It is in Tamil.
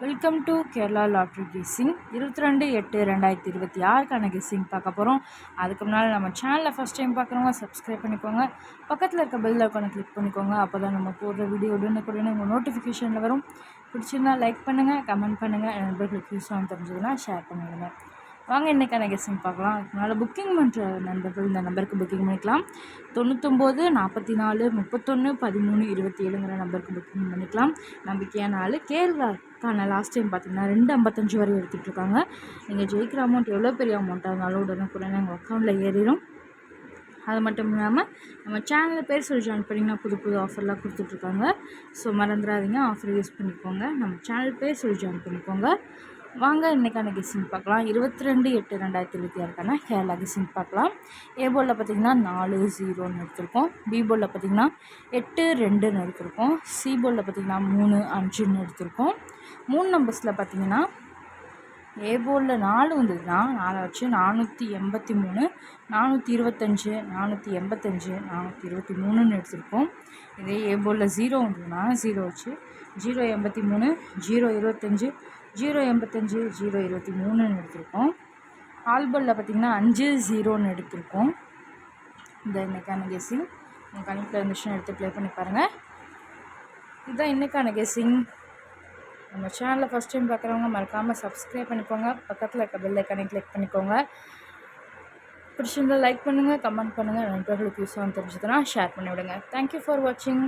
Welcome to Kerala lottery guessing 22/8/2026க்கான கெஸ்ஸிங் பார்க்க போகிறோம். அதுக்கு முன்னால் நம்ம சேனலில் ஃபஸ்ட் டைம் பார்க்குறவங்க சப்ஸ்கிரைப் பண்ணிக்கோங்க. பக்கத்தில் இருக்க பெல் ஐக்கானை கிளிக் பண்ணிக்கோங்க. அப்போ தான் நம்ம போடுற வீடியோ உடனுக்குடனே உங்கள் நோட்டிஃபிகேஷனில் வரும். பிடிச்சிருந்தா லைக் பண்ணுங்கள், கமெண்ட் பண்ணுங்கள், நண்பர்களுக்கு யூஸ் ஆகும் தெரிஞ்சதுன்னா ஷேர் பண்ணிவிடுங்க. வாங்க இன்றைக்கான கெஸ்ஸிங் பார்க்கலாம். அதுக்கு முன்னால் புக்கிங் பண்ணுற நண்பர்கள் இந்த நம்பருக்கு புக்கிங் பண்ணிக்கலாம். 99 44 31 13 27ங்கிற நம்பருக்கு புக்கிங் பண்ணிக்கலாம். நம்பிக்கையான ஆள். கேரளாக்கான லாஸ்ட் டைம் பார்த்திங்கன்னா 2.55 வரை எடுத்துகிட்ருக்காங்க. நீங்கள் ஜெயிக்கிற அமௌண்ட் எவ்வளோ பெரிய அமௌண்ட்டாக இருந்தாலும் உடனுக்குடனே உங்கள் அக்கௌண்ட்டில் ஏறிடும். அது மட்டும் இல்லாமல் நம்ம சேனலில் பேர் சொல்லி ஜாயின் பண்ணிங்கன்னா புது ஆஃபர்லாம் கொடுத்துட்ருக்காங்க. ஸோ மறந்துடாதீங்க, ஆஃபர் யூஸ் பண்ணிக்கோங்க. நம்ம சேனல் பேர் சொல்லி ஜாயின் பண்ணிக்கோங்க. வாங்க இன்றைக்கான கெஸ்ஸிங் பார்க்கலாம். 22/8/2026க்கான கேரளா கெஸ்ஸிங் பார்க்கலாம். ஏ போர்டில் பார்த்திங்கன்னா 4-0ன்னு எடுத்திருக்கோம். பி போர்டில் பார்த்திங்கன்னா 8-2ன்னு எடுத்திருக்கோம். சி போர்டில் பார்த்திங்கன்னா 3-5ன்னு எடுத்திருக்கோம். 3 நம்பர்ஸில் பார்த்திங்கன்னா ஏ போர்டில் 4 வந்ததுன்னா 4 வச்சு 483, 425, 485, 423ன்னு எடுத்திருக்கோம். இதே ஏ போர்டில் 0 வந்ததுன்னா 0 வச்சு 083, 025, 085, 023ன்னு எடுத்திருக்கோம். ஆல் போர்டில் பார்த்திங்கன்னா 5-0ன்னு எடுத்திருக்கோம். இந்த இன்றைக்கான கெஸ்ஸிங் உங்கள் கணிப்பில் இருந்துச்சுன்னா எடுத்து ப்ளே பண்ணி பாருங்கள். இதுதான் இன்றைக்கான கெஸ்ஸிங். நம்ம சேனலில் ஃபஸ்ட் டைம் பார்க்குறவங்க மறக்காமல் சப்ஸ்கிரைப் பண்ணிக்கோங்க. பக்கத்தில் இருக்க பெல் ஐக்கானை கிளிக் பண்ணிக்கோங்க. பிடிச்சிருந்தால் லைக் பண்ணுங்கள், கமெண்ட் பண்ணுங்கள், நண்பர்களுக்கு யூஸ் ஆகும் தெரிஞ்சதுன்னா ஷேர் பண்ணிவிடுங்க. தேங்க்யூ ஃபார் வாட்சிங்.